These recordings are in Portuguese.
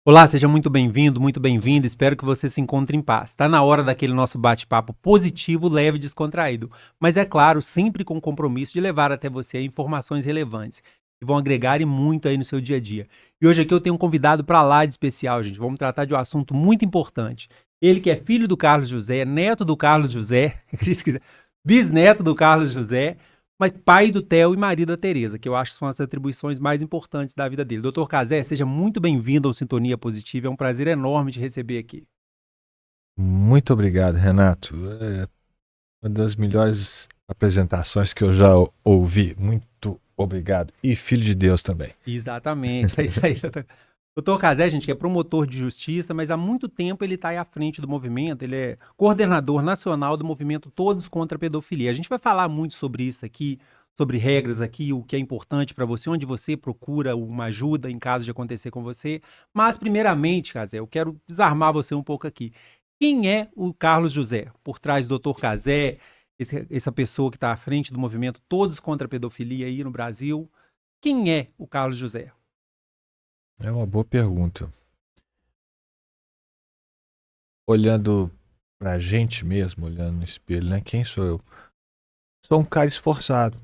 Olá, seja muito bem-vindo, muito bem-vinda. Espero que você se encontre em paz. Está na hora daquele nosso bate-papo positivo, leve e descontraído. Mas é claro, sempre com o compromisso de levar até você informações relevantes que vão agregar e muito aí no seu dia a dia. E hoje aqui eu tenho um convidado para lá de especial, gente. Vamos tratar de um assunto muito importante. Ele que é filho do Carlos José, neto do Carlos José, bisneto do Carlos José, mas pai do Theo e marido da Tereza, que eu acho que são as atribuições mais importantes da vida dele. Doutor Cazé, seja muito bem-vindo ao Sintonia Positiva. É um prazer enorme te receber aqui. Muito obrigado, Renato. É uma das melhores apresentações que eu já ouvi. Muito obrigado. E filho de Deus também. Exatamente, é isso aí. Doutor Cazé, gente, que é promotor de justiça, mas há muito tempo ele está aí à frente do movimento, ele é coordenador nacional do movimento Todos contra a Pedofilia. A gente vai falar muito sobre isso aqui, sobre regras aqui, o que é importante para você, onde você procura uma ajuda em caso de acontecer com você. Mas, primeiramente, Cazé, eu quero desarmar você um pouco aqui. Quem é o Carlos José? Por trás do doutor Cazé, essa pessoa que está à frente do movimento Todos contra a Pedofilia aí no Brasil. Quem é o Carlos José? É uma boa pergunta. Olhando pra gente mesmo, olhando no espelho, né? Quem sou eu? Sou um cara esforçado.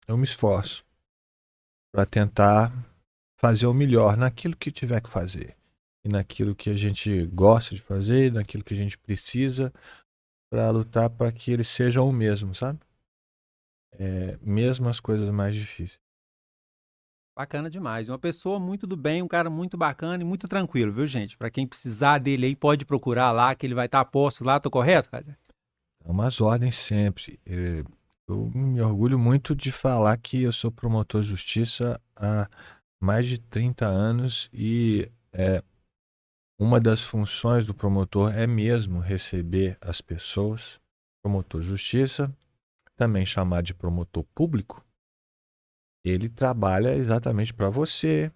Eu me esforço para tentar fazer o melhor naquilo que tiver que fazer. E naquilo que a gente gosta de fazer, naquilo que a gente precisa para lutar para que eles sejam o mesmo, sabe? Mesmo as coisas mais difíceis. Bacana demais. Uma pessoa muito do bem, um cara muito bacana e muito tranquilo, viu, gente? Pra quem precisar dele aí, pode procurar lá, que ele vai estar a posto lá, tô correto, cara? Dá umas ordens sempre. Eu me orgulho muito de falar que eu sou promotor de justiça há mais de 30 anos e uma das funções do promotor é mesmo receber as pessoas. Promotor de justiça, também chamado de promotor público, ele trabalha exatamente para você,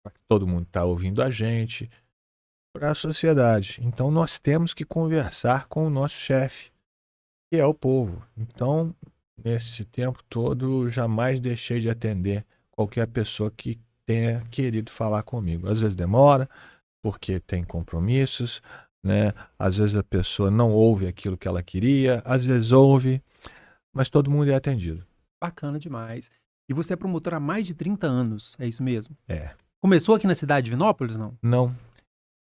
para que todo mundo está ouvindo a gente, para a sociedade. Então nós temos que conversar com o nosso chefe, que é o povo. Então, nesse tempo todo, jamais deixei de atender qualquer pessoa que tenha querido falar comigo. Às vezes demora, porque tem compromissos, né? Às vezes a pessoa não ouve aquilo que ela queria, às vezes ouve, mas todo mundo é atendido. Bacana demais. E você é promotor há mais de 30 anos, é isso mesmo? É. Começou aqui na cidade de Vinópolis, não? Não,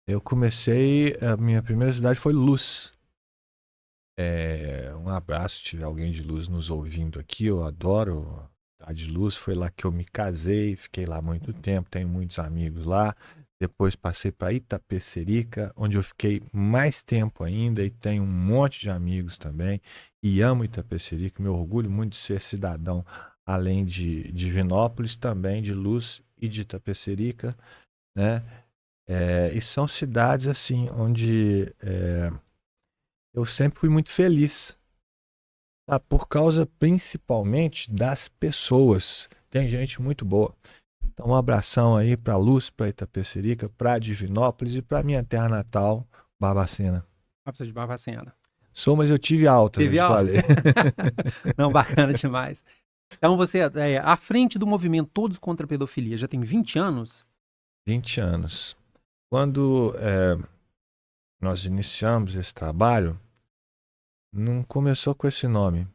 eu comecei, a minha primeira cidade foi Luz. Um abraço, se tiver alguém de Luz nos ouvindo aqui, eu adoro a de Luz. Foi lá que eu me casei, fiquei lá muito tempo, tenho muitos amigos lá. Depois passei para Itapecerica, onde eu fiquei mais tempo ainda e tenho um monte de amigos também. E amo Itapecerica, me orgulho muito de ser cidadão, além de Vinópolis, também de Luz e de Itapecerica, né? E são cidades assim, onde eu sempre fui muito feliz. Por causa principalmente das pessoas. Tem gente muito boa. Então, um abração aí para Luz, para Itapecerica, para Divinópolis e para minha terra natal, Barbacena. Ah, precisa de Barbacena. Sou, mas eu tive alta, não Teve te aula? falei. Não, bacana demais. Então você é à frente do movimento Todos contra a Pedofilia, já tem 20 anos? 20 anos. Quando nós iniciamos esse trabalho, não começou com esse nome,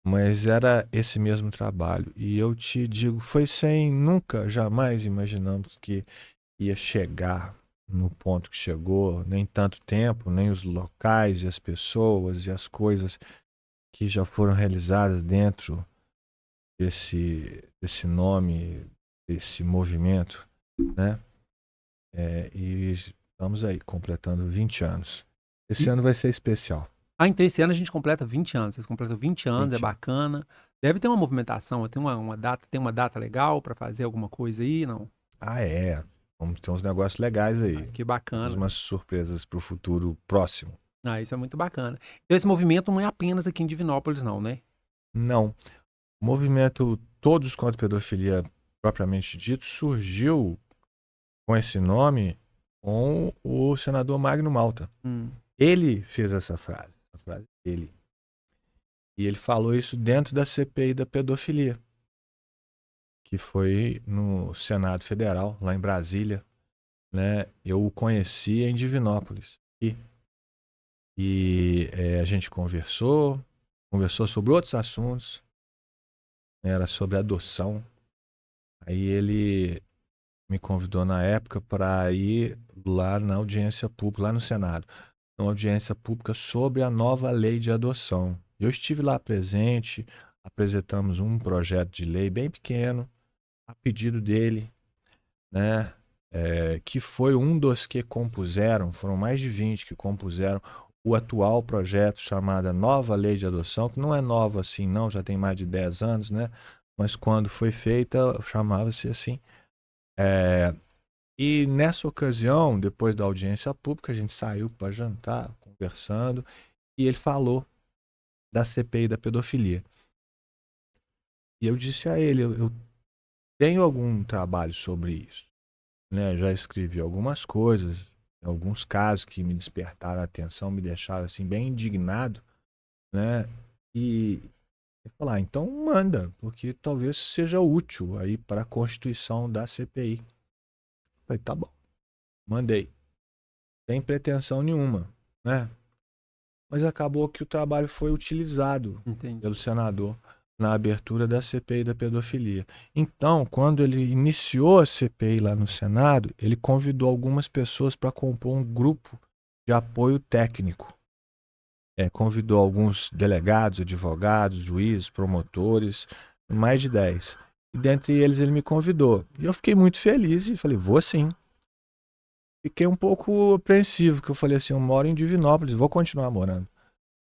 mas era esse mesmo trabalho. E eu te digo, foi sem nunca, jamais imaginamos que ia chegar no ponto que chegou, nem tanto tempo, nem os locais e as pessoas e as coisas que já foram realizadas dentro desse nome, desse movimento, né? E estamos aí, completando 20 anos. Esse E, ano vai ser especial. então esse ano a gente completa 20 anos. Vocês completam 20 anos, é 20 anos. bacana. Deve ter uma movimentação, tem uma data legal para fazer alguma coisa aí, não? Vamos ter uns negócios legais Ah, aí. que Temos bacana. umas surpresas para o futuro próximo. Ah, isso é muito bacana. Então esse movimento não é apenas aqui em Divinópolis, não, né? Não. O movimento Todos contra a Pedofilia, propriamente dito, surgiu com esse nome com o senador Magno Malta. Hum, Ele fez essa frase dele. E ele falou isso dentro da CPI da pedofilia, que foi no Senado Federal, lá em Brasília, né? Eu o conheci em Divinópolis. A gente conversou sobre outros assuntos, né? Era sobre adoção. Aí ele me convidou na época para ir lá na audiência pública, lá no Senado, uma audiência pública sobre a nova lei de adoção. Eu estive lá presente, apresentamos um projeto de lei bem pequeno, a pedido dele, né? Que foi um dos que compuseram, foram mais de 20 que compuseram o atual projeto chamado Nova Lei de Adoção, que não é nova assim, não, já tem mais de 10 anos, né? Mas quando foi feita, chamava-se assim. É, e nessa ocasião, depois da audiência pública, a gente saiu para jantar, conversando, e ele falou da CPI da pedofilia. E eu disse a ele, eu tenho algum trabalho sobre isso, né? Já escrevi algumas coisas, alguns casos que me despertaram a atenção, me deixaram assim bem indignado, né? E ele falou, então manda, porque talvez seja útil aí para a constituição da CPI. Eu falei, tá bom, mandei. Sem pretensão nenhuma, né? Mas acabou que o trabalho foi utilizado Entendi. pelo senador na abertura da CPI da pedofilia. Então, quando ele iniciou a CPI lá no Senado, ele convidou algumas pessoas para compor um grupo de apoio técnico. Convidou alguns delegados, advogados, juízes, promotores, mais de 10. E dentre eles ele me convidou. E eu fiquei muito feliz e falei, vou sim. Fiquei um pouco apreensivo, porque eu falei assim, eu moro em Divinópolis, vou continuar morando,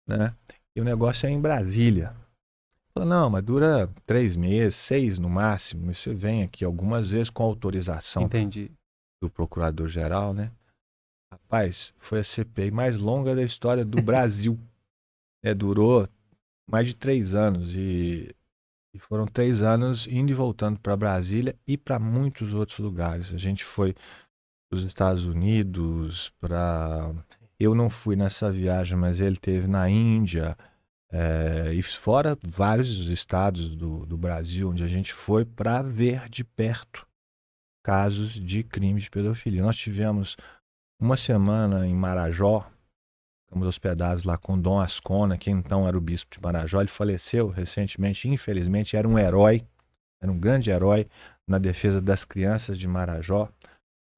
né? E o negócio é em Brasília. Falei, não, mas dura 3 meses, 6 no máximo. E você vem aqui algumas vezes com autorização Entendi. do procurador-geral, né? Rapaz, foi a CPI mais longa da história do Brasil. Durou mais de 3 anos e foram 3 anos indo e voltando para Brasília e para muitos outros lugares. A gente foi para os Estados Unidos, para... Eu não fui nessa viagem, mas ele teve na Índia, e fora vários estados do Brasil, onde a gente foi para ver de perto casos de crimes de pedofilia. Nós tivemos uma semana em Marajó, ficamos hospedados lá com Dom Ascona, que então era o bispo de Marajó. Ele faleceu recentemente, infelizmente, era um herói, era um grande herói na defesa das crianças de Marajó,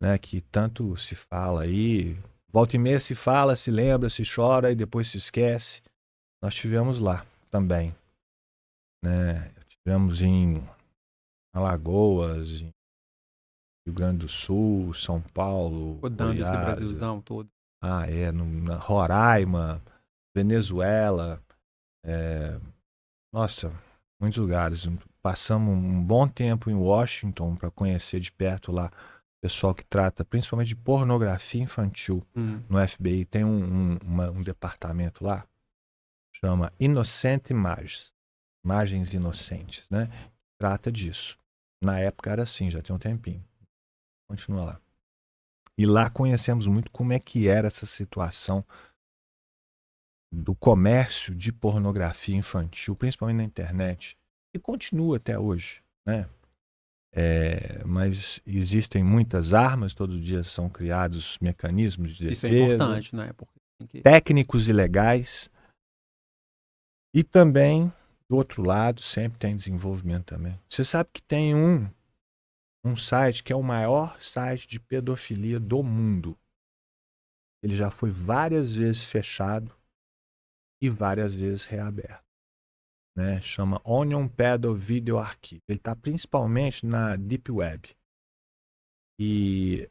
né, que tanto se fala aí. Volta e meia se fala, se lembra, se chora e depois se esquece. Nós tivemos lá também, né? Tivemos em Alagoas, em Rio Grande do Sul, São Paulo, Rodando esse Goiás, Brasilzão todo. na Roraima, Venezuela, é, nossa, muitos lugares. Passamos um bom tempo em Washington para conhecer de perto lá o pessoal que trata principalmente de pornografia infantil no FBI. Tem um departamento lá, chama Inocente Imagens, Imagens Inocentes, né? Trata disso. Na época era assim, já tem um tempinho. Continua lá. E lá conhecemos muito como é que era essa situação do comércio de pornografia infantil, principalmente na internet, e continua até hoje, né? Mas existem muitas armas, todos os dias são criados mecanismos de Isso é defesa, importante, né? Porque tem que... técnicos ilegais, e também, do outro lado, sempre tem desenvolvimento também. Você sabe que tem um site que é o maior site de pedofilia do mundo. Ele já foi várias vezes fechado e várias vezes reaberto, né? Chama Onion Pedo Video Archive. Ele está principalmente na Deep Web. E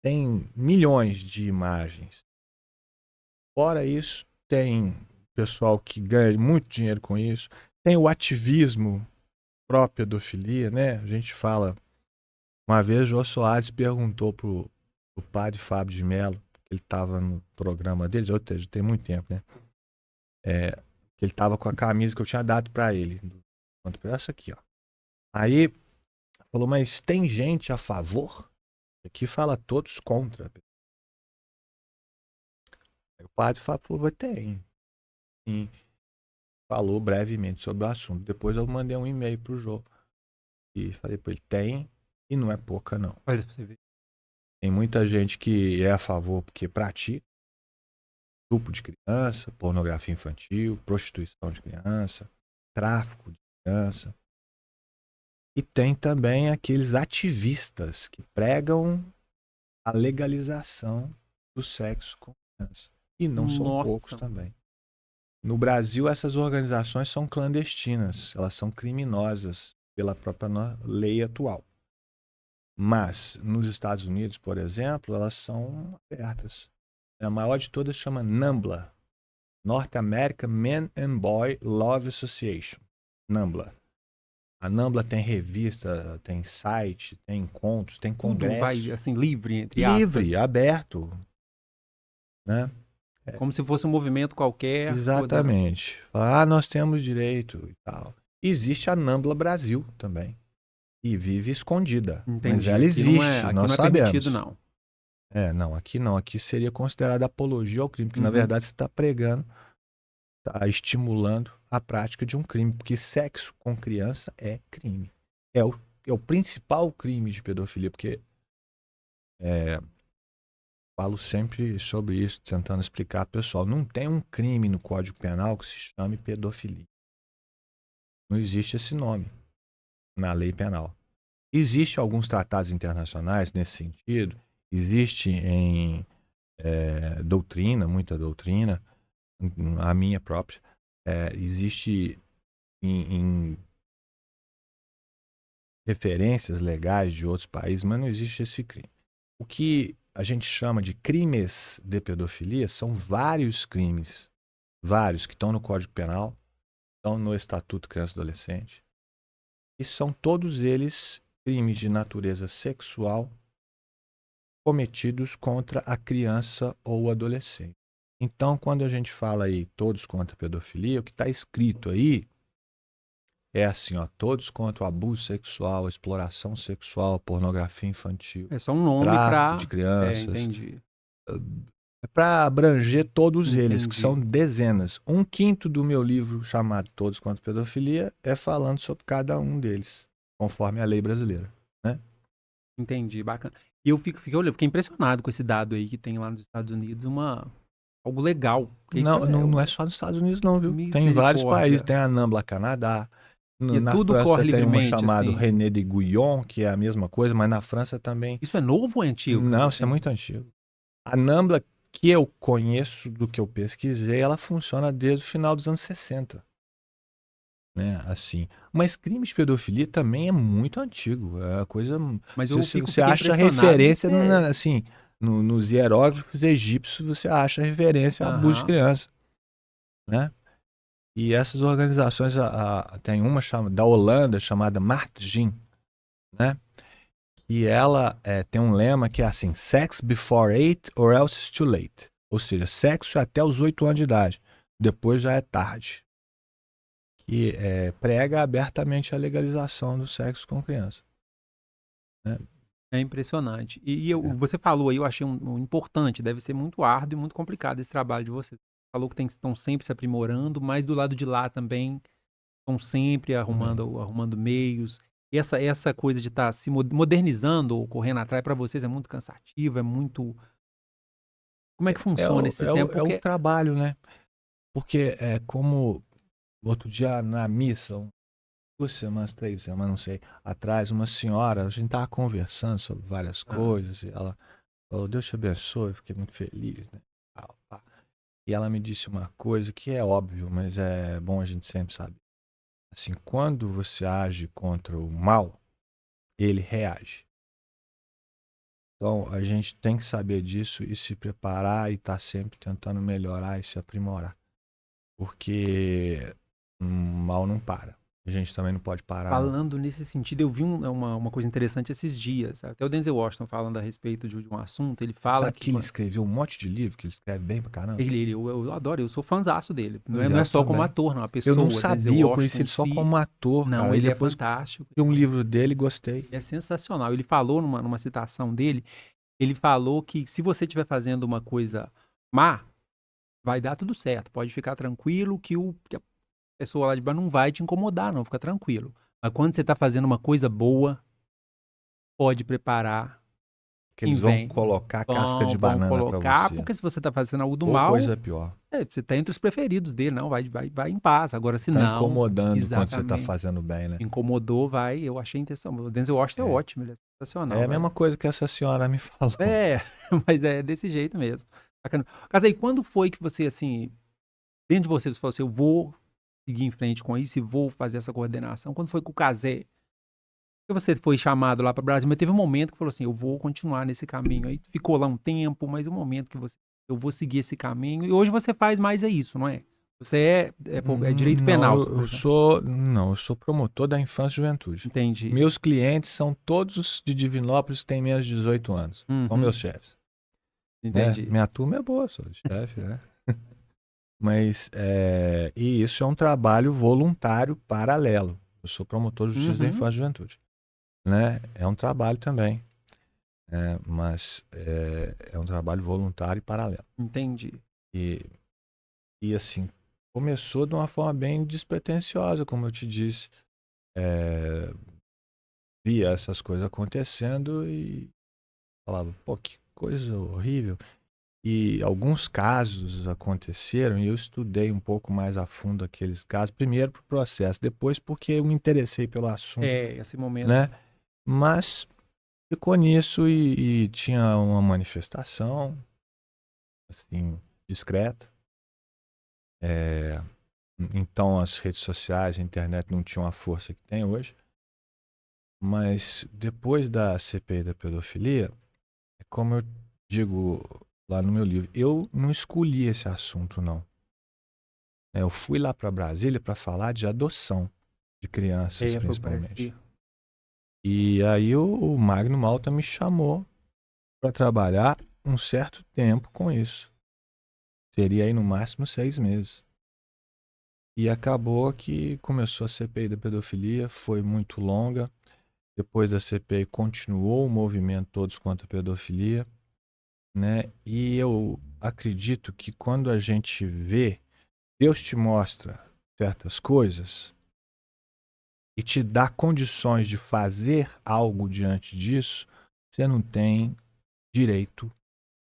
tem milhões de imagens. Fora isso, tem pessoal que ganha muito dinheiro com isso. Tem o ativismo pró-pedofilia, né? A gente fala... Uma vez, Jô Soares perguntou pro padre Fábio de Mello, que ele estava no programa dele, já tem muito tempo, né? Que ele estava com a camisa que eu tinha dado para ele. Essa aqui, ó. Aí, falou, mas tem gente a favor? Aqui fala todos contra. Aí o padre Fábio falou, tem. E falou brevemente sobre o assunto. Depois eu mandei um e-mail pro Jô. E falei para ele, tem, e não é pouca não. Olha pra você ver. Tem muita gente que é a favor porque pratica estupro de criança, pornografia infantil, prostituição de criança, tráfico de criança. E tem também aqueles ativistas que pregam a legalização do sexo com criança. E não são poucos Nossa, também. No Brasil, essas organizações são clandestinas, elas são criminosas pela própria lei atual. Mas nos Estados Unidos, por exemplo, elas são abertas. A maior de todas chama NAMBLA, North American Men and Boy Love Association. NAMBLA. A NAMBLA tem revista, tem site, tem encontros, tem tudo vai, congressos. assim, livre, entre aspas. Livre, aberto. Né? Como se fosse um movimento qualquer. Exatamente. Nós temos direito e tal. Existe a NAMBLA Brasil também. E vive escondida. Entendi. Mas ela Aqui existe, aqui nós não é sabemos. permitido, não. Não, aqui não. Aqui seria considerada apologia ao crime, porque na verdade você está pregando, está estimulando a prática de um crime, porque sexo com criança é crime. É o principal crime de pedofilia, porque falo sempre sobre isso, tentando explicar, pessoal, não tem um crime no Código Penal que se chame pedofilia. Não existe esse nome na lei penal. Existem alguns tratados internacionais nesse sentido, existe em doutrina, muita doutrina, a minha própria, existe em referências legais de outros países, mas não existe esse crime. O que a gente chama de crimes de pedofilia são vários crimes, vários que estão no Código Penal, estão no Estatuto Criança e Adolescente, e são todos eles crimes de natureza sexual cometidos contra a criança ou o adolescente. Então, quando a gente fala aí todos contra a pedofilia, o que está escrito aí é assim, ó, todos contra o abuso sexual, a exploração sexual, a pornografia infantil, É só um nome tráfico de crianças. Entendi. É para abranger todos eles, que Entendi. são dezenas. 1/5 do meu livro chamado Todos contra a Pedofilia é falando sobre cada um deles, conforme a lei brasileira, né? Entendi, bacana. E eu fiquei impressionado com esse dado aí que tem lá nos Estados Unidos, algo legal. Não é só nos Estados Unidos não, viu? Tem em vários Misericórdia. países, tem a NAMBLA Canadá. E Na tudo França corre tem uma livremente, chamada assim. René de Guyon, que é a mesma coisa, mas na França também. Isso é novo ou é antigo? Não, isso é muito antigo. A NAMBLA que eu conheço, do que eu pesquisei, ela funciona desde o final dos anos 60. Né, assim. Mas crime de pedofilia também é muito antigo. É a coisa. Mas você acha referência, assim, nos hieróglifos egípcios, você acha referência a abuso de criança. Né? E essas organizações, tem uma da Holanda chamada Martgin, né? E ela tem um lema que é assim: sex before 8 or else it's too late. Ou seja, sexo até os 8 anos de idade. Depois já é tarde. Que prega abertamente a legalização do sexo com criança. Né? É impressionante. Você falou aí, eu achei um importante, deve ser muito árduo e muito complicado esse trabalho de vocês. Falou que estão sempre se aprimorando, mas do lado de lá também estão sempre arrumando meios. E essa coisa de estar se modernizando ou correndo atrás, para vocês é muito cansativo, é muito... Como é que funciona esse sistema? É um trabalho, né? Porque como outro dia na missa, 2 semanas, 3 semanas, não sei, atrás, uma senhora, a gente estava conversando sobre várias coisas, e ela falou, Deus te abençoe, eu fiquei muito feliz, né? E ela me disse uma coisa que é óbvio, mas é bom a gente sempre saber. Assim, quando você age contra o mal, ele reage. Então, a gente tem que saber disso e se preparar e estar sempre tentando melhorar e se aprimorar. Porque o mal não para. A gente também não pode parar. Falando nesse sentido, eu vi uma coisa interessante esses dias. Até o Denzel Washington falando a respeito de um assunto, ele fala Sabe que ele escreveu um monte de livro, que ele escreve bem pra caramba? Eu adoro, eu sou fãzaço dele. Não é só como ator, não, a pessoa. Eu não sabia, eu conheci ele só como ator. Não, cara. ele é fantástico. Vi um livro dele, gostei. Ele é sensacional. Ele falou numa citação dele, ele falou que se você estiver fazendo uma coisa má, vai dar tudo certo. Pode ficar tranquilo que a pessoa lá de baixo não vai te incomodar, não, fica tranquilo. Mas quando você está fazendo uma coisa boa, pode preparar Que quem eles vão vem. colocar casca de Vão banana pra colocar, você. porque se você está fazendo algo do Ou mal, coisa pior. você está entre os preferidos dele, não, vai em paz. Agora, se Tá não, incomodando quando você tá exatamente, fazendo bem, né? incomodou, eu achei a intenção. O Denzel Washington é É. ótimo, ele é É sensacional, a velho. mesma coisa que essa senhora me falou. É, mas é desse jeito mesmo. Bacana. Mas aí, quando foi que você, assim, dentro de você falou assim, eu vou seguir em frente com isso e vou fazer essa coordenação? Quando foi com o Cazé? Que você foi chamado lá para o Brasil, mas teve um momento que falou assim, eu vou continuar nesse caminho. Aí ficou lá um tempo, mas um momento que você, eu vou seguir esse caminho. E hoje você faz mais isso, não é? Você é direito Não, penal, eu por exemplo. sou, não, eu sou promotor da infância e juventude. Entendi. Meus clientes são todos os de Divinópolis que têm menos de 18 anos. São meus chefes. Né? Entendi. Minha turma é boa, sou de chefe, né? Mas, e isso é um trabalho voluntário paralelo. Eu sou promotor de justiça da infância e juventude. Né? É um trabalho também. Mas é um trabalho voluntário e paralelo. Entendi. E assim, começou de uma forma bem despretensiosa, como eu te disse. Via essas coisas acontecendo e falava, pô, que coisa horrível. E alguns casos aconteceram e eu estudei um pouco mais a fundo aqueles casos. Primeiro para o processo, depois porque eu me interessei pelo assunto, Esse momento. né? Mas ficou nisso e tinha uma manifestação, assim, discreta. Então as redes sociais, a internet não tinham a força que tem hoje. Mas depois da CPI da pedofilia, é como eu digo lá no meu livro, eu não escolhi esse assunto, não. Eu fui lá para Brasília para falar de adoção de crianças, Foi o que principalmente. parecia. E aí o Magno Malta me chamou para trabalhar um certo tempo com isso. Seria aí no máximo 6 meses. E acabou que começou a CPI da pedofilia, foi muito longa. Depois da CPI continuou o movimento Todos contra a Pedofilia, né? E eu acredito que quando a gente vê, Deus te mostra certas coisas e te dá condições de fazer algo diante disso, você não tem direito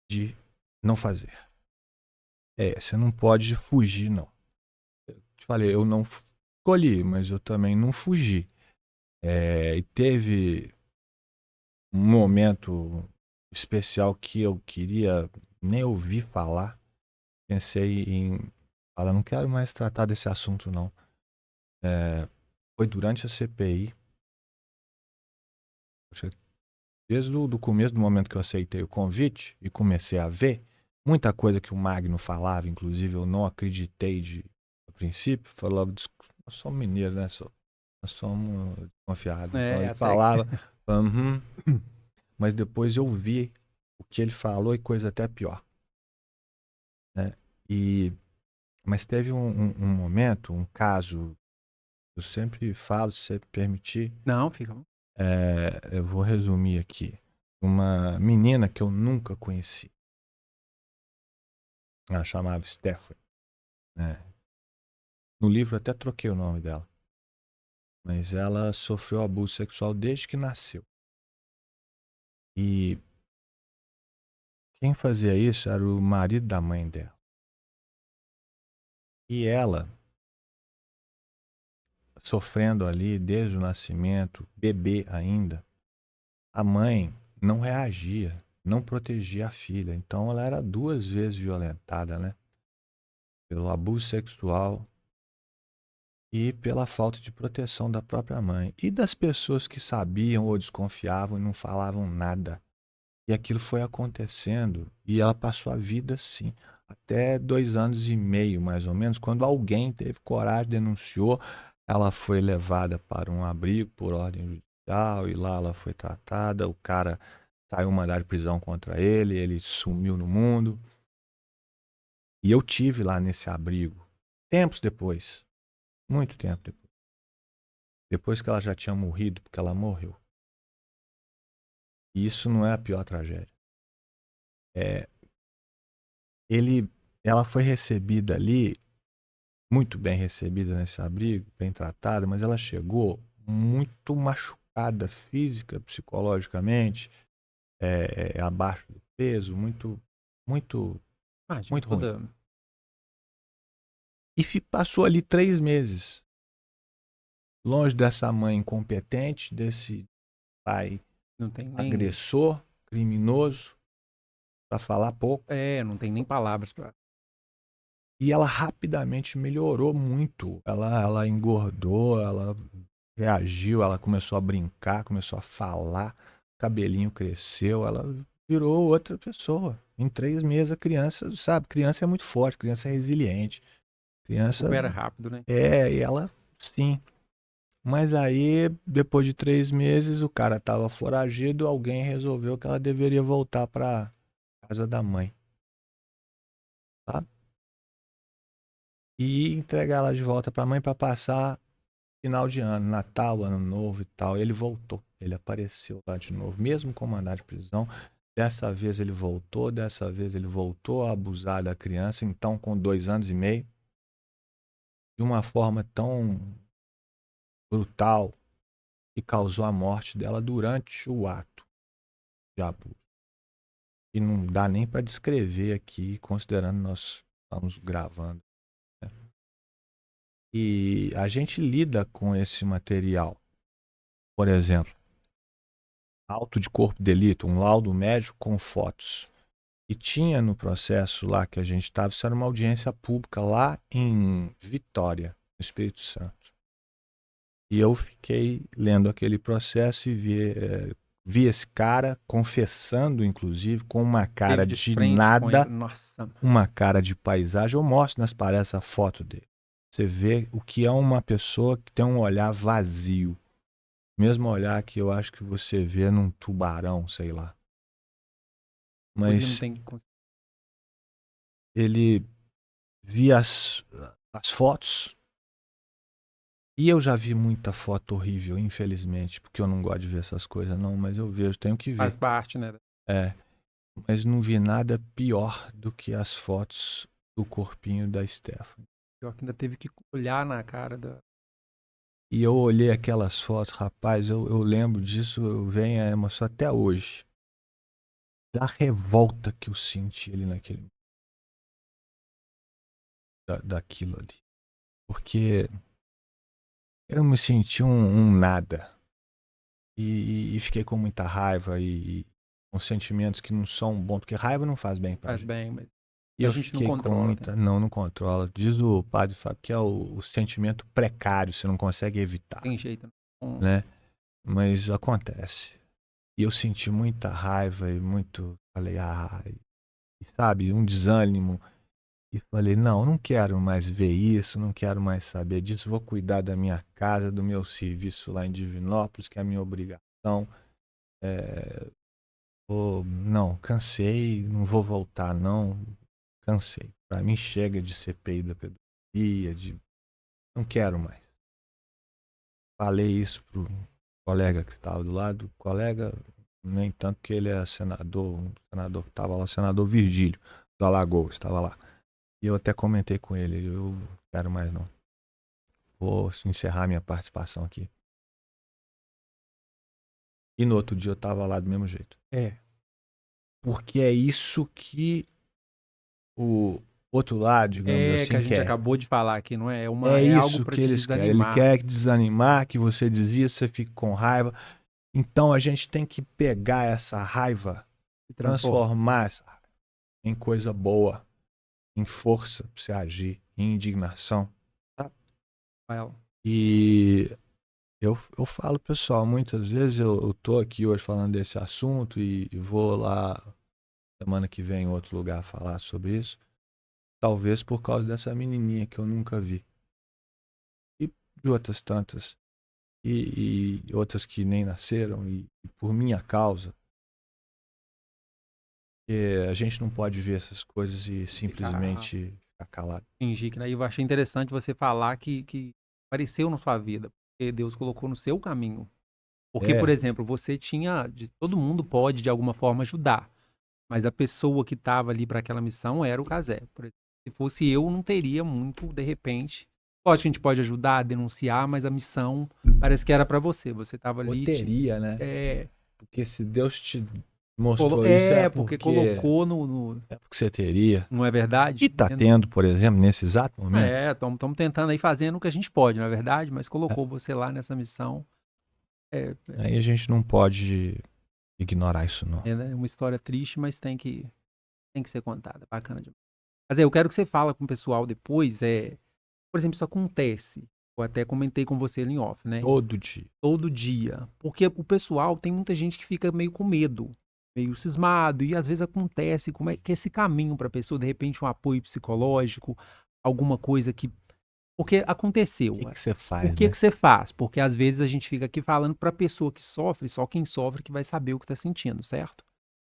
de não fazer. Você não pode fugir, não. Eu te falei, eu não escolhi, mas eu também não fugi. E teve um momento especial que eu queria nem ouvir falar. Pensei em falar, não quero mais tratar desse assunto, não. Foi durante a CPI. Desde o começo, do momento que eu aceitei o convite e comecei a ver, muita coisa que o Magno falava, inclusive eu não acreditei a princípio, falava, nós somos mineiros, né? Nós somos desconfiados. Então ele Até que... falava, mas depois eu vi o que ele falou e coisa até pior. Né? Mas teve um momento, um caso, eu sempre falo, se você permitir, Não, fica. eu vou resumir aqui. Uma menina que eu nunca conheci. Ela chamava Stephanie. Né? No livro eu até troquei o nome dela. Mas ela sofreu abuso sexual desde que nasceu. E quem fazia isso era o marido da mãe dela. E ela, sofrendo ali desde o nascimento, bebê ainda, a mãe não reagia, não protegia a filha. Então ela era 2 vezes violentada, né? Pelo abuso sexual e pela falta de proteção da própria mãe. E das pessoas que sabiam ou desconfiavam e não falavam nada. E aquilo foi acontecendo e ela passou a vida assim, até 2 anos e meio, mais ou menos, quando alguém teve coragem, denunciou, ela foi levada para um abrigo por ordem judicial e lá ela foi tratada, o cara saiu um mandado de prisão contra ele, ele sumiu no mundo. E eu tive lá nesse abrigo, tempos depois, muito tempo depois. Depois que ela já tinha morrido, porque ela morreu. E isso não é a pior tragédia. É, ela foi recebida ali, muito bem recebida nesse abrigo, bem tratada, mas ela chegou muito machucada física, psicologicamente, abaixo do peso, muito, muito, Imagina, muito ruim. toda. E passou ali 3 meses, longe dessa mãe incompetente, desse pai Não tem nem. agressor, criminoso, para falar pouco. Não tem nem palavras pra. E ela rapidamente melhorou muito. Ela engordou, ela reagiu, ela começou a brincar, começou a falar, o cabelinho cresceu, ela virou outra pessoa. Em 3 meses a criança, sabe, criança é muito forte, criança é resiliente. Criança Recupera rápido, né? e ela, sim. Mas aí, depois de 3 meses, o cara tava foragido, alguém resolveu que ela deveria voltar pra casa da mãe, sabe? E entregar ela de volta pra mãe pra passar final de ano, Natal, Ano Novo e tal. Ele voltou, ele apareceu lá de novo, mesmo com mandado de prisão. Dessa vez ele voltou a abusar da criança, então com 2 anos e meio, de uma forma tão brutal que causou a morte dela durante o ato de abuso. E não dá nem para descrever aqui, considerando nós estamos gravando, né? E a gente lida com esse material. Por exemplo, auto de corpo de delito, um laudo médico com fotos. E tinha no processo lá que a gente estava, isso era uma audiência pública lá em Vitória, no Espírito Santo. E eu fiquei lendo aquele processo e vi esse cara confessando, inclusive, com uma cara Teve de de frente com ele. nada, Nossa. uma cara de paisagem. Eu mostro nas palestras a foto dele. Você vê o que é uma pessoa que tem um olhar vazio. Mesmo olhar que eu acho que você vê num tubarão, sei lá. Hoje não Mas tem. ele via as fotos. E eu já vi muita foto horrível, infelizmente, porque eu não gosto de ver essas coisas, não, mas eu vejo, tenho que ver. Faz parte, né? É, mas não vi nada pior do que as fotos do corpinho da Stephanie. Pior que ainda teve que olhar na cara da. E eu olhei aquelas fotos, rapaz, eu lembro disso, eu venho a emoção até hoje. Da revolta que eu senti ali naquele. Daquilo ali. Porque eu me senti um nada. E fiquei com muita raiva e com sentimentos que não são bons, porque raiva não faz bem pra Faz gente. bem, mas E a eu gente não fiquei com controla, né? muita. Não, não controla. Diz o padre Fábio que é o sentimento precário, você não consegue evitar, Tem jeito, né? né? Mas acontece. E eu senti muita raiva e muito. Falei, e sabe, um desânimo. E falei, não, não quero mais ver isso, não quero mais saber disso. Vou cuidar da minha casa, do meu serviço lá em Divinópolis, que é a minha obrigação. É, não, cansei, não vou voltar, não. Cansei. Pra mim chega de CPI da pedofilia, não quero mais. Falei isso pro colega que estava do lado. O colega, nem tanto que ele é senador, um senador que estava lá, o senador Virgílio, do Alagoas, estava lá. E eu até comentei com ele, eu não quero mais não. Vou encerrar minha participação aqui. E no outro dia eu tava lá do mesmo jeito. É. Porque é isso que o outro lado, digamos É que a assim, gente quer. acabou de falar aqui, não é? É É algo isso pra que te eles querem. Ele desanimar. quer desanimar, que você desvia, você fique com raiva. Então a gente tem que pegar essa raiva, E transforma. transformar essa raiva em coisa boa, em força pra você agir, em indignação. Tá? Ela. E eu falo, pessoal, muitas vezes eu tô aqui hoje falando desse assunto e vou lá semana que vem em outro lugar falar sobre isso. Talvez por causa dessa menininha que eu nunca vi. E de outras tantas. E outras que nem nasceram e por minha causa. A gente não pode ver essas coisas e Ficar, simplesmente ficar calado. fingir que, né? E eu achei interessante você falar que apareceu na sua vida. Porque Deus colocou no seu caminho. Porque, por É, exemplo, você tinha. Todo mundo pode, de alguma forma, ajudar. Mas a pessoa que estava ali para aquela missão era o Casé. Por exemplo, se fosse eu, não teria muito, de repente. Lógico que a gente pode ajudar a denunciar, mas a missão parece que era para você. Você estava ali. Teria, né? É, Porque se Deus te mostrou isso, porque colocou no. é porque você teria. Não é verdade? E tá tendo, por exemplo, nesse exato momento. Estamos tentando aí fazendo o que a gente pode, não é verdade? Mas colocou você lá nessa missão. Aí a gente não pode ignorar isso, não. É, né, uma história triste, mas tem que ser contada. Bacana demais. Mas eu quero que você fale com o pessoal depois. Por exemplo, isso acontece. Eu até comentei com você ali em off, né? Todo dia. Todo dia. Porque o pessoal, tem muita gente que fica meio com medo, meio cismado, e às vezes acontece, como é que é esse caminho para a pessoa, de repente um apoio psicológico, alguma coisa que... Porque aconteceu. O que você faz, O que você faz? Porque às vezes a gente fica aqui falando para a pessoa que sofre, só quem sofre que vai saber o que está sentindo, certo?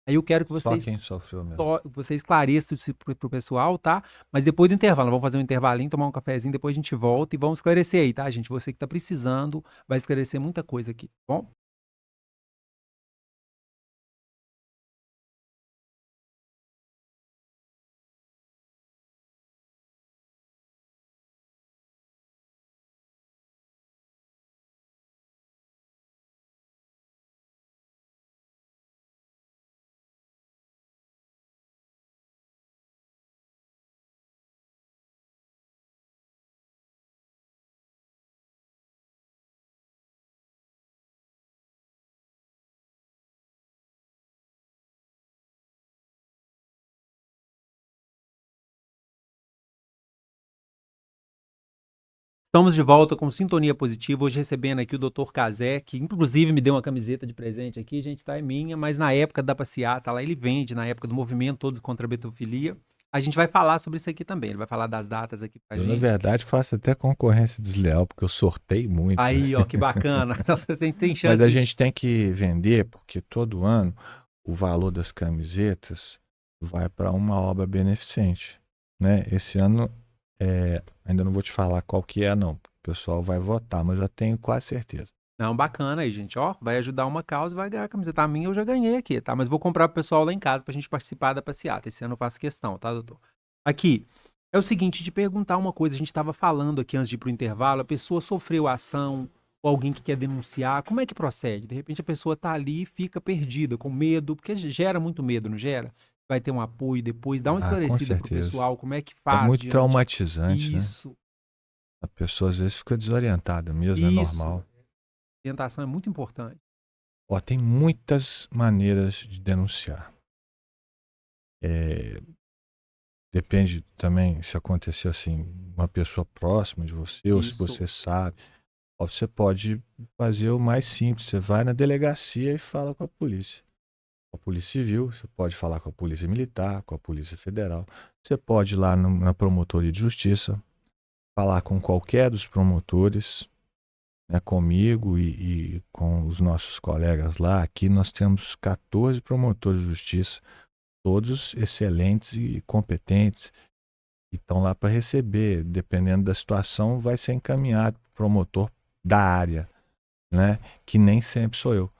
Aí eu quero que vocês... Só quem sofreu mesmo. Você esclareça isso pro pessoal, tá? Mas depois do intervalo, vamos fazer um intervalinho, tomar um cafezinho, depois a gente volta e vamos esclarecer aí, tá, gente? Você que tá precisando, vai esclarecer muita coisa aqui, tá bom? Estamos de volta com Sintonia Positiva, hoje recebendo aqui o Dr. Cazé, que inclusive me deu uma camiseta de presente aqui, gente, tá? É minha, mas na época da passeata lá, ele vende, na época do movimento Todos contra a Betofilia. A gente vai falar sobre isso aqui também, ele vai falar das datas aqui pra gente. Na verdade, faço até concorrência desleal, porque eu sorteio muito. Aí, ó, que bacana. Então você tem chance. Mas a gente tem que vender, porque todo ano o valor das camisetas vai para uma obra beneficente, né? Esse ano, ainda não vou te falar qual que é, não. O pessoal vai votar, mas eu já tenho quase certeza. Não, bacana aí, gente. Ó, vai ajudar uma causa e vai ganhar a camiseta. A minha eu já ganhei aqui, tá? Mas vou comprar pro pessoal lá em casa pra gente participar da passeata. Esse ano eu faço questão, tá, doutor? Aqui, é o seguinte, te perguntar uma coisa. A gente tava falando aqui antes de ir pro intervalo, a pessoa sofreu ação, ou alguém que quer denunciar. Como é que procede? De repente a pessoa tá ali e fica perdida, com medo, porque gera muito medo, não gera? Vai ter um apoio depois, dá uma Com esclarecida pro certeza. pessoal, como é que É faz muito diante traumatizante, né? isso. A pessoa às vezes fica desorientada mesmo, é Isso. normal. Orientação é muito importante. Ó, tem muitas maneiras de denunciar. Depende também se acontecer assim, uma pessoa próxima de você, ou se Isso. você sabe. Ó, você pode fazer o mais simples, você vai na delegacia e fala com a polícia. Com a polícia civil, você pode falar com a polícia militar, com a polícia federal. Você pode ir lá na promotoria de justiça, falar com qualquer dos promotores, né, comigo e com os nossos colegas lá. Aqui nós temos 14 promotores de justiça, todos excelentes e competentes, e estão lá para receber. Dependendo da situação, vai ser encaminhado para o promotor da área, né, que nem sempre sou eu,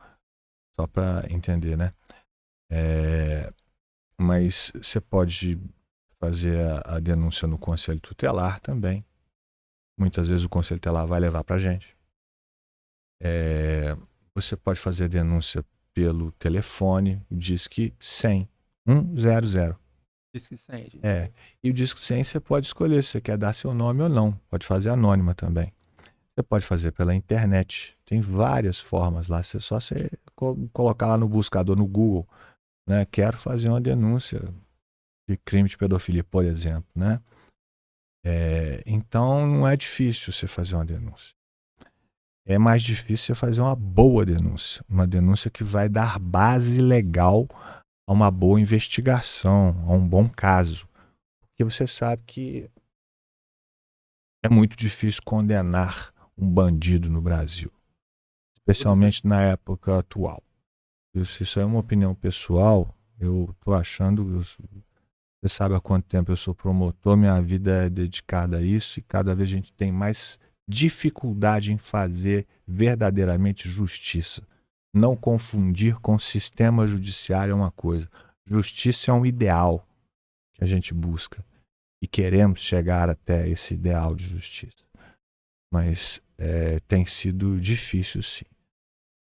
só para entender, né? Mas você pode fazer a denúncia no Conselho Tutelar também. Muitas vezes o Conselho Tutelar vai levar para a gente. Você pode fazer a denúncia pelo telefone, o Disque 100, 100. Disque 100, gente. E o Disque 100 você pode escolher se você quer dar seu nome ou não. Pode fazer anônima também. Você pode fazer pela internet. Tem várias formas lá. Só você colocar lá no buscador, no Google, né? Quero fazer uma denúncia de crime de pedofilia, por exemplo, né? Então não é difícil você fazer uma denúncia. É mais difícil você fazer uma boa denúncia. Uma denúncia que vai dar base legal a uma boa investigação, a um bom caso. Porque você sabe que é muito difícil condenar um bandido no Brasil, especialmente na época atual. Isso é uma opinião pessoal. Eu estou achando, você sabe há quanto tempo eu sou promotor, minha vida é dedicada a isso, e cada vez a gente tem mais dificuldade em fazer verdadeiramente justiça. Não confundir com sistema judiciário é uma coisa. Justiça é um ideal que a gente busca e queremos chegar até esse ideal de justiça. mas tem sido difícil, sim.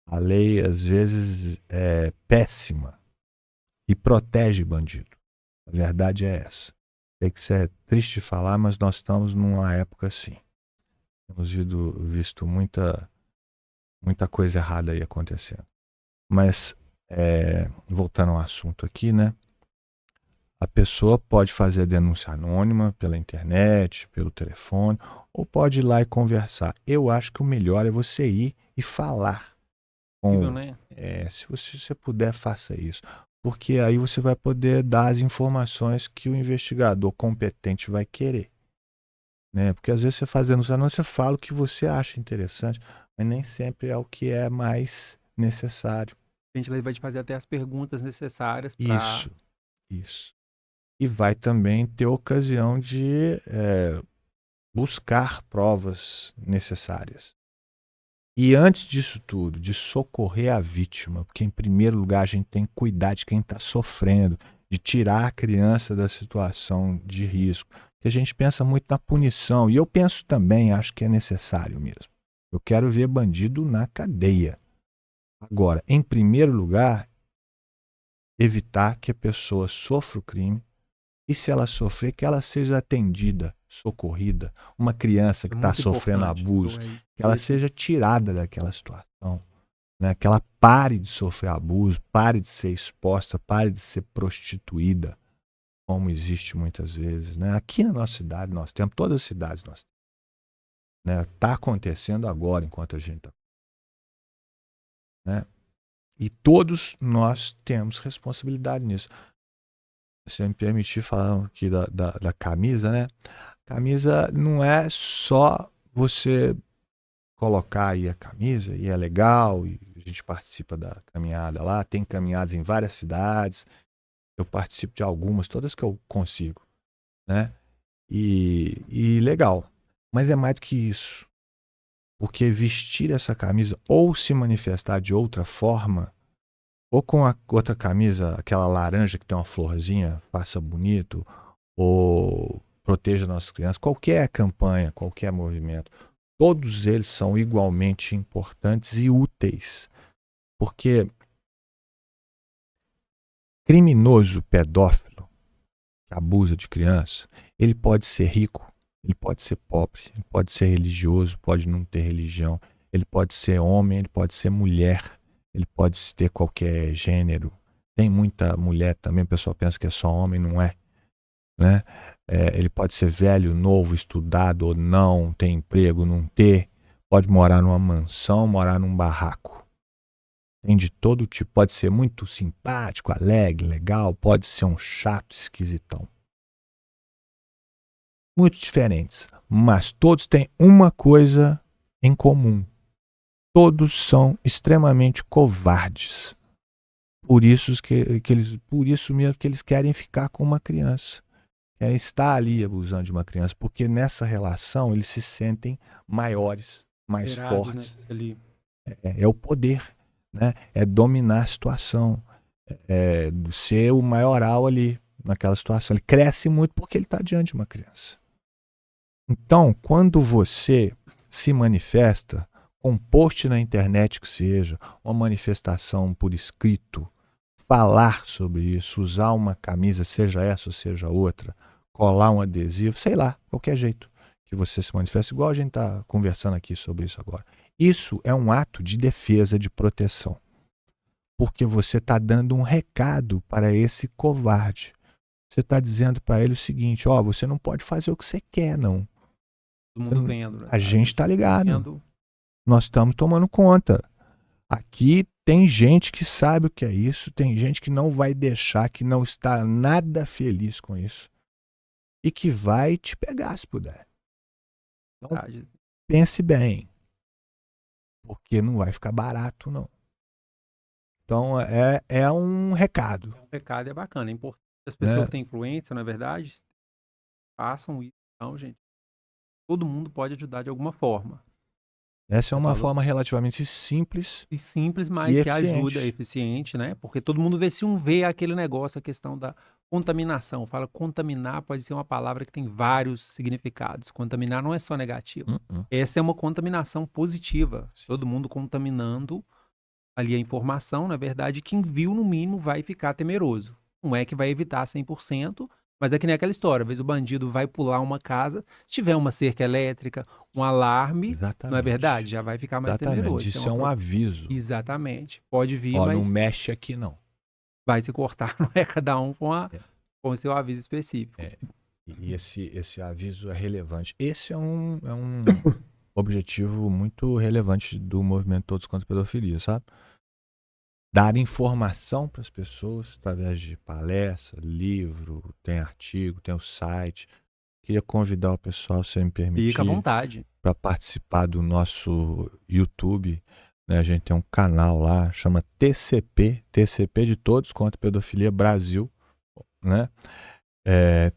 A lei, às vezes, é péssima e protege bandido. A verdade é essa. Sei que isso é triste de falar, mas nós estamos numa época assim. Temos visto muita coisa errada aí acontecendo. Mas, voltando ao assunto aqui, né? A pessoa pode fazer a denúncia anônima pela internet, pelo telefone, ou pode ir lá e conversar. Eu acho que o melhor é você ir e falar com. Né? Se você puder, faça isso. Porque aí você vai poder dar as informações que o investigador competente vai querer. Né? Porque às vezes você fazendo os anúncios, você fala o que você acha interessante, mas nem sempre é o que é mais necessário. A gente vai te fazer até as perguntas necessárias para. Isso, isso. E vai também ter ocasião de buscar provas necessárias. E antes disso tudo, de socorrer a vítima, porque em primeiro lugar a gente tem que cuidar de quem está sofrendo, de tirar a criança da situação de risco. Porque a gente pensa muito na punição, e eu penso também, acho que é necessário mesmo. Eu quero ver bandido na cadeia. Agora, em primeiro lugar, evitar que a pessoa sofra o crime e, se ela sofrer, que ela seja atendida, socorrida. Uma criança É que está muito sofrendo importante. abuso, que ela seja tirada daquela situação. Né? Que ela pare de sofrer abuso, pare de ser exposta, pare de ser prostituída, como existe muitas vezes. Né? Aqui na nossa cidade nós temos, todas as cidades nós temos. Né? Tá acontecendo agora enquanto a gente está. Né? E todos nós temos responsabilidade nisso. Se me permitir falar aqui da camisa, né? Camisa não é só você colocar aí a camisa, e é legal, e a gente participa da caminhada lá, tem caminhadas em várias cidades, eu participo de algumas, todas que eu consigo, né? E legal. Mas é mais do que isso. Porque vestir essa camisa ou se manifestar de outra forma, ou com a outra camisa, aquela laranja que tem uma florzinha, faça bonito, ou proteja nossas crianças, qualquer campanha, qualquer movimento, todos eles são igualmente importantes e úteis. Porque criminoso pedófilo que abusa de criança, ele pode ser rico, ele pode ser pobre, ele pode ser religioso, pode não ter religião, ele pode ser homem, ele pode ser mulher, ele pode ter qualquer gênero. Tem muita mulher também, o pessoal pensa que é só homem, não é. Né? Ele pode ser velho, novo, estudado ou não, ter emprego, não ter, pode morar numa mansão, morar num barraco. Tem de todo tipo, pode ser muito simpático, alegre, legal, pode ser um chato, esquisitão. Muito diferentes, mas todos têm uma coisa em comum. Todos são extremamente covardes. Por isso mesmo que eles querem ficar com uma criança. Querem estar ali abusando de uma criança, porque nessa relação eles se sentem maiores, mais fortes. Né? É o poder, né? É dominar a situação, é ser o maioral ali naquela situação. Ele cresce muito porque ele está diante de uma criança. Então, quando você se manifesta, com um post na internet que seja, uma manifestação por escrito, falar sobre isso, usar uma camisa, seja essa ou seja outra, colar um adesivo, sei lá, qualquer jeito que você se manifeste, igual a gente está conversando aqui sobre isso agora. Isso é um ato de defesa, de proteção. Porque você está dando um recado para esse covarde. Você está dizendo para ele o seguinte: ó, você não pode fazer o que você quer, não. Todo mundo vendo, né? A gente está ligado. Vendo. Nós estamos tomando conta. Aqui tem gente que sabe o que é isso, tem gente que não vai deixar, que não está nada feliz com isso e que vai te pegar se puder. Então, pense bem, porque não vai ficar barato, não. Então, é um recado. É um recado, é bacana, é importante. As pessoas Né? que têm influência, na verdade, façam isso. Então, gente, todo mundo pode ajudar de alguma forma. Essa é Você uma falou. forma relativamente simples E simples, e mas que ajuda, eficiente. eficiente, né? Porque todo mundo vê se um vê aquele negócio, a questão da contaminação. Fala contaminar pode ser uma palavra que tem vários significados. Contaminar não é só negativo. Uh-uh. Essa é uma contaminação positiva. Sim. Todo mundo contaminando ali a informação, na verdade, quem viu no mínimo vai ficar temeroso. Não é que vai evitar 100%, mas é que nem aquela história, às vezes o bandido vai pular uma casa, se tiver uma cerca elétrica, um alarme, não é verdade? Exatamente. Já vai ficar mais Exatamente. temeroso. Isso é Isso é uma um aviso. Exatamente. Pode vir, Ó, não mas mexe aqui não. vai se cortar, não é cada um É, com o seu aviso específico. é. E esse aviso é relevante. Esse é um objetivo muito relevante do movimento Todos contra a Pedofilia, sabe? Dar informação para as pessoas através de palestra, livro, tem artigo, tem o site. Queria convidar o pessoal, se me Fica à permitir, vontade. para participar do nosso YouTube. Né? A gente tem um canal lá, chama TCP de Todos contra a Pedofilia Brasil. Né?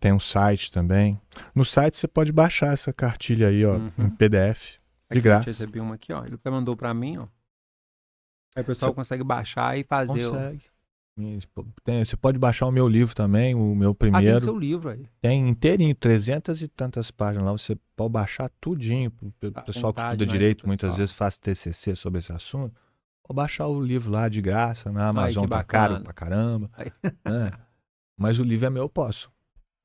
Tem um site também. No site você pode baixar essa cartilha aí, ó, em PDF, de Aqui, a gente graça. recebeu uma aqui, ó. Ele até mandou pra mim, ó. Aí o pessoal Você consegue baixar e fazer. consegue. Você pode baixar o meu livro também, o meu Ah, tem o primeiro. seu livro aí. Tem inteirinho, 300 e tantas páginas lá. Você pode baixar tudinho. O Tá à pessoal que vontade, estuda né, direito pro muitas pessoal. vezes faz TCC sobre esse assunto. Pode baixar o livro lá de graça. Na Ai, Amazon que tá caro bacana. pra caramba. Aí. Né? Mas o livro é meu, eu posso.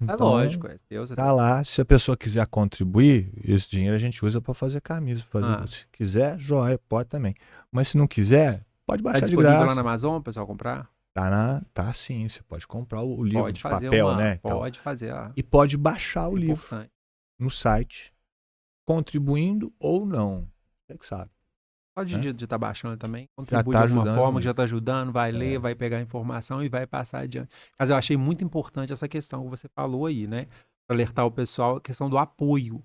É Então, lógico, é seu, você tá lá. Se a pessoa quiser contribuir, esse dinheiro a gente usa para fazer camisa. Ah. Se quiser, joia, pode também. Mas se não quiser, pode Tá baixar de disponível lá na graça. Amazon, o pessoal comprar? Tá sim, você pode comprar o livro Pode de fazer papel, uma. né? e tal. Pode fazer a. E pode baixar o livro Importante. no site, contribuindo ou não. Você que sabe. Pode Né? de estar baixando também, Já contribui tá de alguma ajudando forma, muito. já está ajudando, vai ler, É. vai pegar a informação e vai passar adiante. Mas eu achei muito importante essa questão que você falou aí, né? Para alertar o pessoal, a questão do apoio.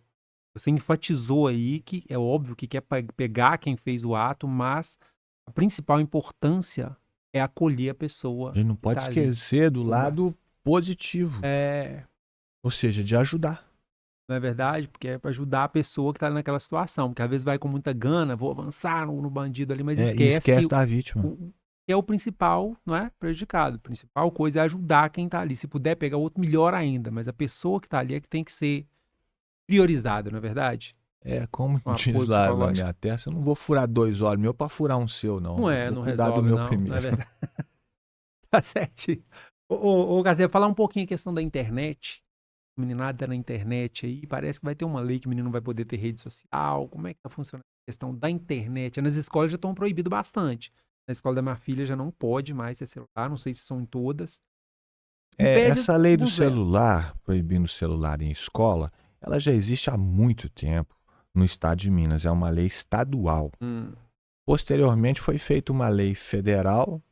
Você enfatizou aí que é óbvio que quer pegar quem fez o ato, mas a principal importância é acolher a pessoa. A gente não que pode tá ali. esquecer do lado positivo. É, Ou seja, de ajudar. não é verdade? Porque é para ajudar a pessoa que está naquela situação. Porque às vezes vai com muita gana, vou avançar no bandido ali, mas E esquece esquece que da vítima. que é o principal, não é? Prejudicado. A principal coisa é ajudar quem está ali. Se puder pegar outro, melhor ainda. Mas a pessoa que está ali é que tem que ser priorizada, não é verdade? Como Um diz apoio lá na psicológico. minha testa, eu não vou furar 2 olhos meus para furar um seu, não. Não é, Vou não cuidar do resolve, meu não. primeiro. Não é verdade. Tá certo. Ô, Gazé, falar um pouquinho a questão da internet. A meninada na internet aí, parece que vai ter uma lei que o menino não vai poder ter rede social. Como é que tá funcionando a questão da internet? Nas escolas já estão proibido bastante. Na escola da minha filha já não pode mais ter celular, não sei se são em todas. Impede Essa lei do alguns erros. celular, proibindo o celular em escola, ela já existe há muito tempo no estado de Minas. É uma lei estadual. Posteriormente foi feita uma lei federal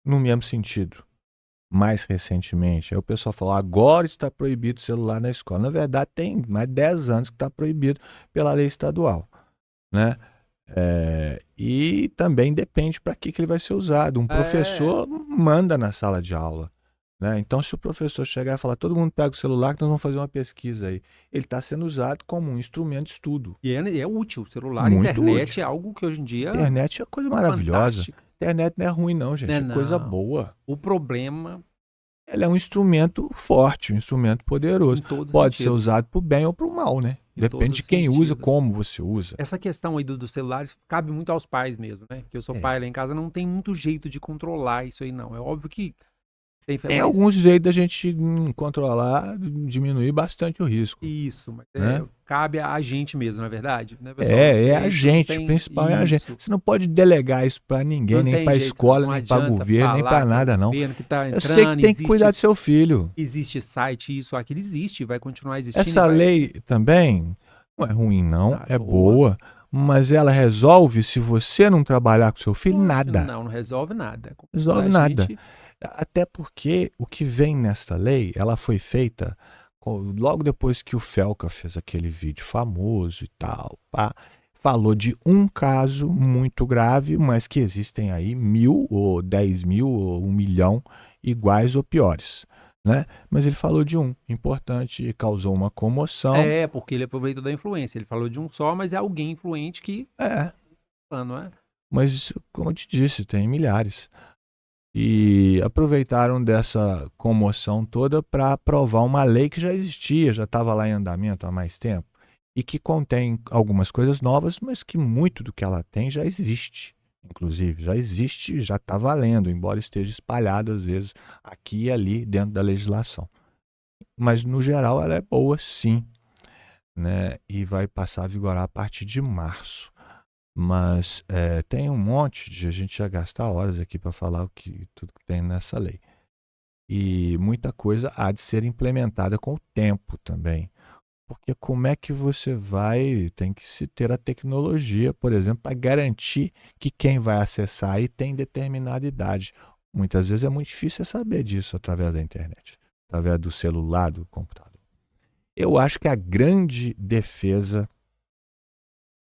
no mesmo sentido. Mais recentemente, aí o pessoal falou, agora está proibido o celular na escola. Na verdade, tem mais de 10 anos que está proibido pela lei estadual. Né? E também depende para que ele vai ser usado. Um professor manda na sala de aula. Né? Então, se o professor chegar e falar, todo mundo pega o celular que nós vamos fazer uma pesquisa aí. Ele está sendo usado como um instrumento de estudo. E é útil. O celular, a Muito internet útil. é algo que hoje em dia Internet é coisa maravilhosa. fantástico. Internet não é ruim não, gente. É coisa Não. boa. O problema Ela é um instrumento forte, um instrumento poderoso. em todos os Pode ser sentidos. usado para o bem ou para o mal, né? Em Depende todos de os quem usa, sentidos. como você usa. Essa questão aí dos celulares cabe muito aos pais mesmo, né? Porque eu sou pai lá em casa, não tem muito jeito de controlar isso aí, não. É óbvio que tem Tem mas alguns jeitos da gente controlar, diminuir bastante o risco. isso, mas Né? cabe a gente mesmo, não é verdade? Né, pessoal? É a Isso não gente, tem- o principal é a gente. isso. Você não pode delegar isso para ninguém, Não nem tem para jeito, escola, não nem para adianta governo, nem falar para que é nada, o não. governo que tá Eu sei que entrando, tem que cuidar do seu filho. existe site, isso, aquilo existe, vai continuar existindo. Essa lei também não é ruim, não. Ah, É boa. boa. Mas ela resolve, se você não trabalhar com seu filho, nada. Não resolve nada. Resolve A nada. gente- Até porque o que vem nesta lei, ela foi feita logo depois que o Felca fez aquele vídeo famoso e tal. Falou de um caso muito grave, mas que existem aí 1.000 ou 10.000 ou 1 milhão iguais ou piores. né? Mas ele falou de um importante e causou uma comoção. É, porque ele aproveitou da influência. Ele falou de um só, mas é alguém influente que, É, não é? mas como eu te disse, tem milhares. E aproveitaram dessa comoção toda para aprovar uma lei que já existia, já estava lá em andamento há mais tempo, e que contém algumas coisas novas, mas que muito do que ela tem já existe. Inclusive, já existe, já está valendo, embora esteja espalhado às vezes aqui e ali dentro da legislação. Mas no geral ela é boa, sim, né? E vai passar a vigorar a partir de março. Mas tem um monte de a gente ia gastar horas aqui para falar tudo que tem nessa lei. E muita coisa há de ser implementada com o tempo também. Porque como é que você vai, tem que se ter a tecnologia, por exemplo, para garantir que quem vai acessar aí tem determinada idade. Muitas vezes é muito difícil saber disso através da internet, através do celular, do computador. Eu acho que a grande defesa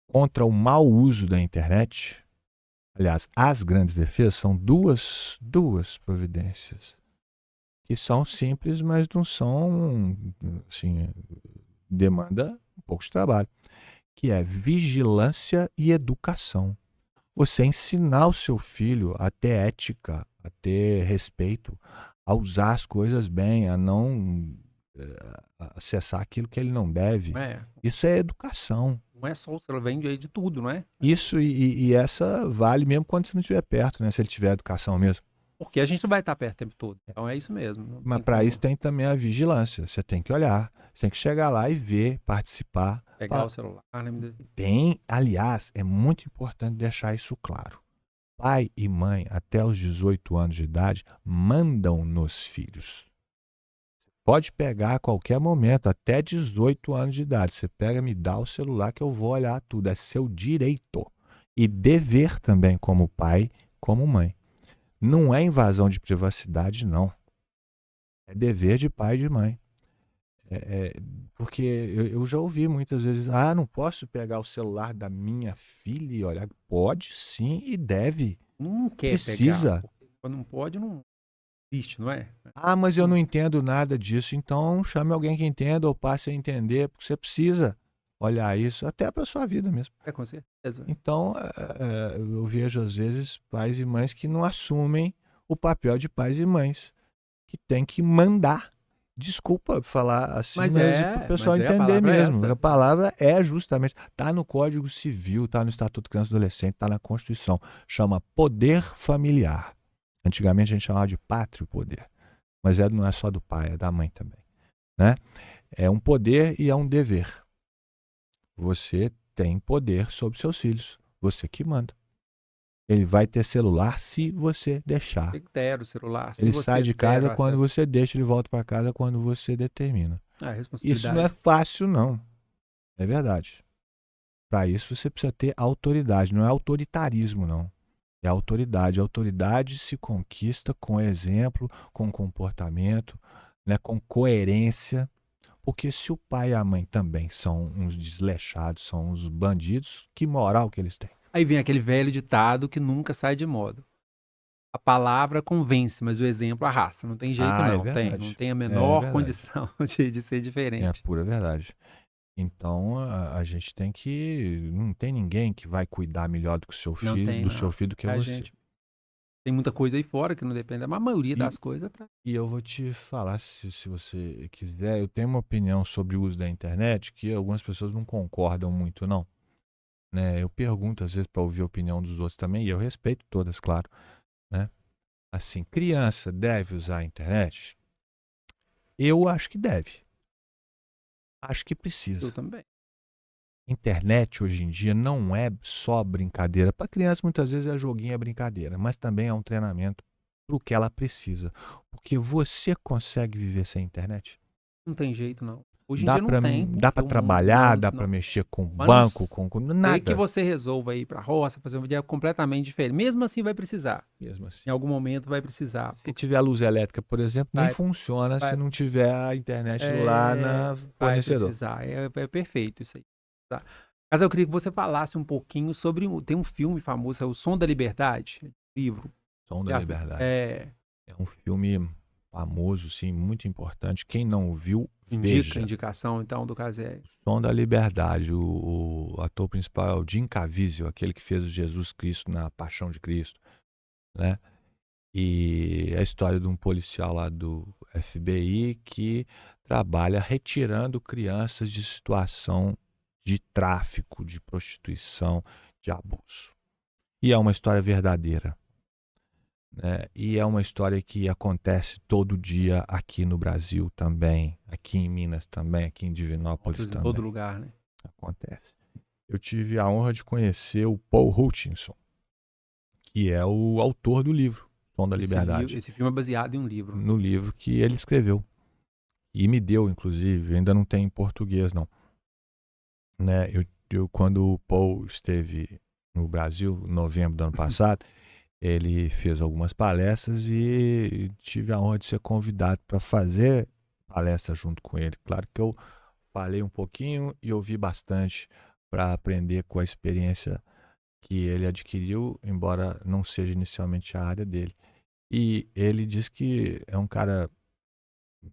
contra o mau uso da internet, aliás, as grandes defesas são duas providências que são simples, mas não são, assim, demanda um pouco de trabalho, que é vigilância e educação. Você ensinar o seu filho a ter ética, a ter respeito, a usar as coisas bem, a não acessar aquilo que ele não deve. É, Isso é educação. não é só o celular, vende aí de tudo, não é? Isso e essa vale mesmo quando você não estiver perto, né? Se ele tiver educação mesmo. Porque a gente não vai estar perto o tempo todo. Então é isso mesmo. Não Mas tem para como isso tem também a vigilância. Você tem que olhar, você tem que chegar lá e ver, participar. pegar o celular, né? Tem, aliás, é muito importante deixar isso claro. Pai e mãe, até os 18 anos de idade, mandam nos filhos. Pode pegar a qualquer momento, até 18 anos de idade. Você pega, me dá o celular que eu vou olhar tudo. É seu direito. E dever também como pai, como mãe. Não é invasão de privacidade, não. É dever de pai e de mãe. Porque eu já ouvi muitas vezes, não posso pegar o celular da minha filha e olhar. Pode sim e deve. Não quer Precisa. pegar. Quando não pode, não existe, não é? Mas eu não entendo nada disso. Então chame alguém que entenda ou passe a entender, porque você precisa olhar isso até para sua vida mesmo. É, com certeza. Então, eu vejo às vezes pais e mães que não assumem o papel de pais e mães, que tem que mandar. Desculpa falar assim, mas para o pessoal entender mesmo. A palavra é justamente, está no Código Civil, está no Estatuto de Criança e Adolescente, está na Constituição. Chama poder familiar. Antigamente a gente chamava de pátrio poder, mas não é só do pai, é da mãe também, né? É um poder e é um dever. Você tem poder sobre seus filhos, você que manda. Ele vai ter celular se você deixar. O celular. Ele sai de casa quando você deixa, ele volta para casa quando você determina. Isso não é fácil, não. É verdade. Para isso você precisa ter autoridade. Não é autoritarismo, não. É autoridade. A autoridade se conquista com exemplo, com comportamento, né, com coerência. Porque se o pai e a mãe também são uns desleixados, são uns bandidos, que moral que eles têm? Aí vem aquele velho ditado que nunca sai de moda. A palavra convence, mas o exemplo arrasta. Não tem jeito, não. Não tem a menor condição de ser diferente. É a pura verdade. Então a gente tem que. Não tem ninguém que vai cuidar melhor do que o seu filho, seu filho do que você. Tem muita coisa aí fora que não depende, mas a maioria das coisas. E eu vou te falar, se você quiser, eu tenho uma opinião sobre o uso da internet que algumas pessoas não concordam muito, não. Né? Eu pergunto às vezes para ouvir a opinião dos outros também, e eu respeito todas, claro. Né? Assim, criança deve usar a internet? Eu acho que deve. Acho que precisa. Eu também. Internet hoje em dia não é só brincadeira. Para criança muitas vezes é joguinho, é brincadeira, mas também é um treinamento para o que ela precisa. Porque você consegue viver sem internet? Não tem jeito, não. Hoje em dia não tem. Dá para trabalhar, dá para mexer com banco, com nada. É que você resolva ir para a roça, fazer um dia completamente diferente. Mesmo assim vai precisar. Mesmo assim. Em algum momento vai precisar. Se tiver luz elétrica, por exemplo, nem funciona se não tiver a internet lá na fornecedor. Vai precisar. É perfeito isso aí. Tá. Mas eu queria que você falasse um pouquinho sobre... Tem um filme famoso, é O Som da Liberdade, livro. Som da Liberdade. É um filme famoso, sim, muito importante. Quem não viu, veja. Indicação, então, do Cazé. Som da Liberdade. O ator principal é o Jim Caviezel, aquele que fez o Jesus Cristo na Paixão de Cristo, né? E é a história de um policial lá do FBI que trabalha retirando crianças de situação de tráfico, de prostituição, de abuso. E é uma história verdadeira, né? E é uma história que acontece todo dia aqui no Brasil também, aqui em Minas também, aqui em Divinópolis Em também. todo lugar, né? Acontece. Eu tive a honra de conhecer o Paul Hutchinson, que é o autor do livro Som da Liberdade. Esse filme é baseado em um livro. No livro que ele escreveu. E me deu, inclusive, ainda não tem em português, não. Né? Quando o Paul esteve no Brasil, em novembro do ano passado, ele fez algumas palestras e tive a honra de ser convidado para fazer palestra junto com ele. Claro que eu falei um pouquinho e ouvi bastante para aprender com a experiência que ele adquiriu, embora não seja inicialmente a área dele. E ele diz que é um cara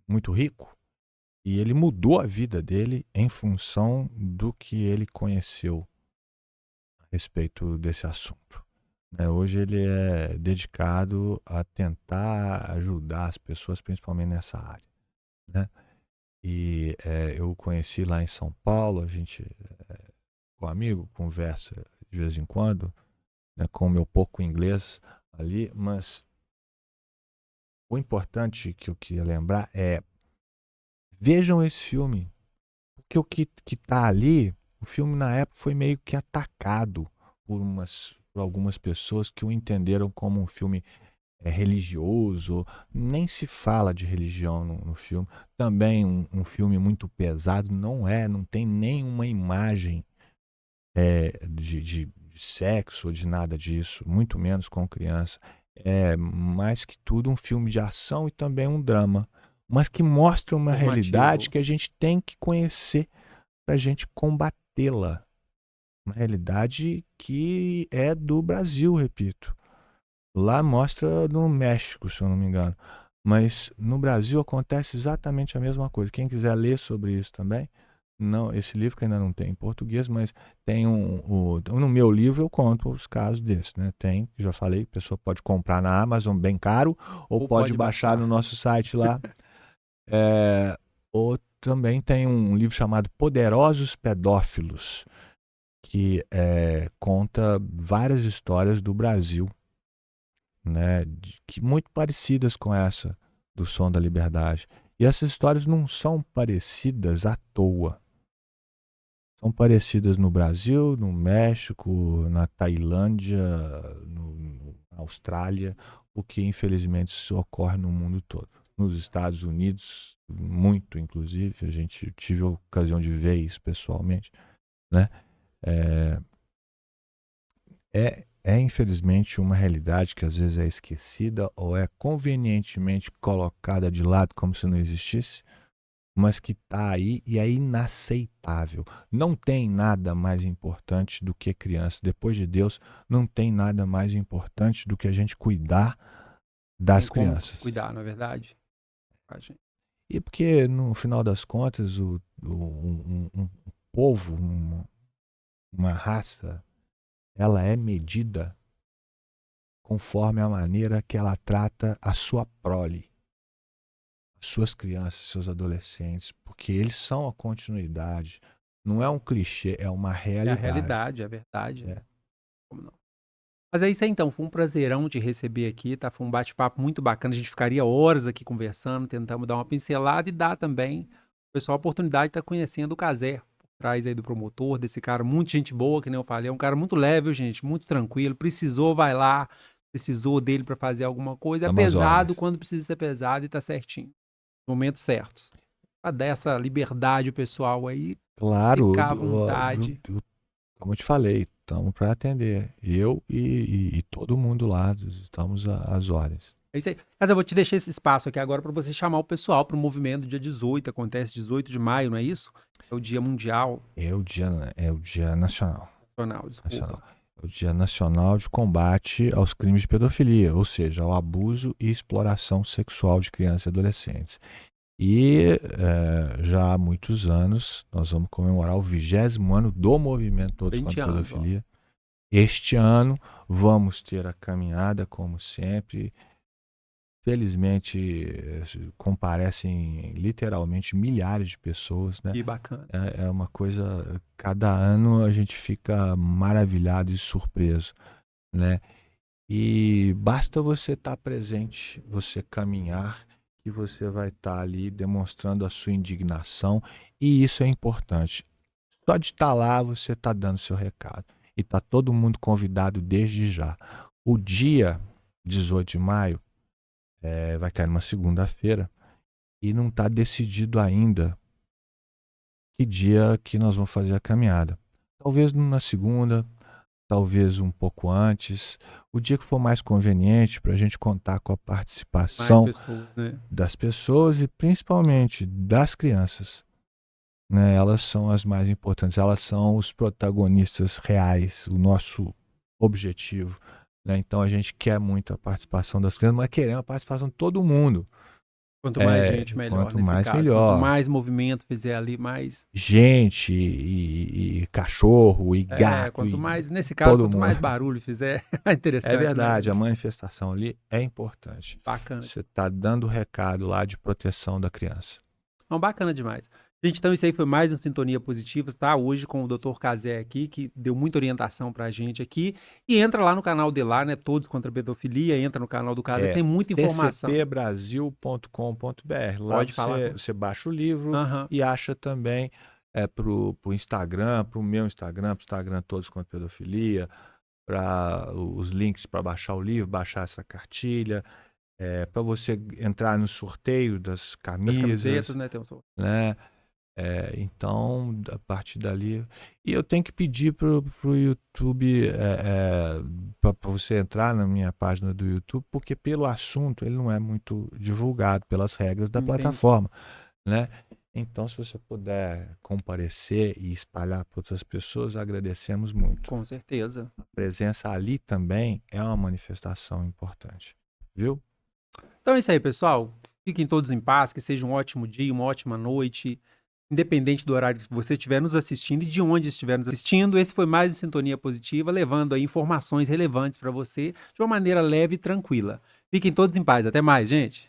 muito rico e ele mudou a vida dele em função do que ele conheceu a respeito desse assunto. Hoje ele é dedicado a tentar ajudar as pessoas, principalmente nessa área, né? E eu conheci lá em São Paulo, a gente, com um amigo, conversa de vez em quando, né, com o meu pouco inglês ali, mas o importante que eu queria lembrar é: vejam esse filme, porque o que está ali, o filme na época foi meio que atacado por algumas pessoas que o entenderam como um filme religioso. Nem se fala de religião no filme. Também um filme muito pesado, não tem nenhuma imagem de sexo ou de nada disso, muito menos com criança. É mais que tudo um filme de ação e também um drama, mas que mostra uma realidade que a gente tem que conhecer para a gente combatê-la. Uma realidade que é do Brasil, repito. Lá mostra no México, se eu não me engano. Mas no Brasil acontece exatamente a mesma coisa. Quem quiser ler sobre isso também, não, esse livro que ainda não tem em português, mas tem no meu livro eu conto os casos desses, né? Tem, já falei, a pessoa pode comprar na Amazon bem caro, ou pode baixar no nosso site lá. Ou também tem um livro chamado Poderosos Pedófilos, que conta várias histórias do Brasil, né, muito parecidas com essa do Som da Liberdade. E essas histórias não são parecidas à toa. São parecidas no Brasil, no México, na Tailândia, na Austrália, o que infelizmente isso ocorre no mundo todo. Nos Estados Unidos, muito inclusive, tive a ocasião de ver isso pessoalmente, né? Infelizmente uma realidade que às vezes é esquecida ou é convenientemente colocada de lado como se não existisse, mas que está aí e é inaceitável. Não tem nada mais importante do que criança. Depois de Deus, não tem nada mais importante do que a gente cuidar das crianças. Cuidar, na verdade. E porque, no final das contas, um povo, uma raça, ela é medida conforme a maneira que ela trata a sua prole, as suas crianças, seus adolescentes, porque eles são a continuidade. Não é um clichê, é uma realidade. É a realidade, é a verdade. Como não? Mas é isso aí, então. Foi um prazerão te receber aqui, tá? Foi um bate-papo muito bacana. A gente ficaria horas aqui conversando, tentamos dar uma pincelada e dar também o pessoal a oportunidade de estar conhecendo o Cazé, por trás aí do promotor, desse cara, muito gente boa, que nem eu falei. É um cara muito leve, gente, muito tranquilo. Precisou, vai lá. Precisou dele para fazer alguma coisa. É pesado quando precisa ser pesado e tá certinho. Momentos certos. Pra dar essa liberdade pessoal aí. Claro, ficar à vontade. Como eu te falei, estamos para atender. Eu e todo mundo lá, estamos às horas. É isso aí. Mas eu vou te deixar esse espaço aqui agora para você chamar o pessoal para o movimento dia 18. Acontece 18 de maio, não é isso? É o dia mundial. É o dia nacional. Desculpa. Nacional. o Dia Nacional de Combate aos Crimes de Pedofilia, ou seja, ao abuso e exploração sexual de crianças e adolescentes. E já há muitos anos nós vamos comemorar o 20º ano do movimento Todos 20 contra a anos, Pedofilia. Este ano vamos ter a caminhada, como sempre. Felizmente comparecem literalmente milhares de pessoas, né? Que bacana. É uma coisa, cada ano a gente fica maravilhado e surpreso, né? E basta você estar presente, você caminhar, que você vai estar ali demonstrando a sua indignação, e isso é importante. Só de estar lá você está dando seu recado. E está todo mundo convidado desde já. O dia 18 de maio vai cair numa segunda-feira e não está decidido ainda que dia que nós vamos fazer a caminhada. Talvez na segunda, talvez um pouco antes, o dia que for mais conveniente para a gente contar com a Mais participação pessoas, né? das pessoas e principalmente das crianças. Né? Elas são as mais importantes, elas são os protagonistas reais, o nosso objetivo. Né? Então a gente quer muito a participação das crianças, mas queremos a participação de todo mundo. Quanto mais gente, melhor Quanto nesse mais, caso. melhor. Quanto mais movimento fizer ali, mais... Gente e cachorro e gato. Quanto e mais, nesse caso, todo quanto mundo. mais barulho fizer, é interessante. É verdade, né? a manifestação ali é importante. Bacana. Você está dando o recado lá de proteção da criança. Não, bacana demais. Gente, então isso aí foi mais um Sintonia Positiva, tá? Hoje com o Dr. Cazé aqui, que deu muita orientação pra gente aqui. E entra lá no canal dele lá, né? Todos contra a pedofilia, entra no canal do Cazé, tem muita informação. tcpbrasil.com.br. Lá Pode falar. você baixa o livro Aham. e acha também pro Instagram, pro meu Instagram, pro Instagram Todos contra a Pedofilia, para os links para baixar o livro, baixar essa cartilha, para você entrar no sorteio das Das camisas, camisetas, né? Tem um sorteio. né? Então, a partir dali. E eu tenho que pedir pro YouTube, para você entrar na minha página do YouTube, porque pelo assunto ele não é muito divulgado pelas regras da Entendi. plataforma, né? Então, se você puder comparecer e espalhar para outras pessoas, agradecemos muito. Com certeza. A presença ali também é uma manifestação importante, viu? Então é isso aí, pessoal. Fiquem todos em paz, que seja um ótimo dia, uma ótima noite. Independente do horário que você estiver nos assistindo e de onde estiver nos assistindo, esse foi mais um Sintonia Positiva, levando aí informações relevantes para você de uma maneira leve e tranquila. Fiquem todos em paz. Até mais, gente.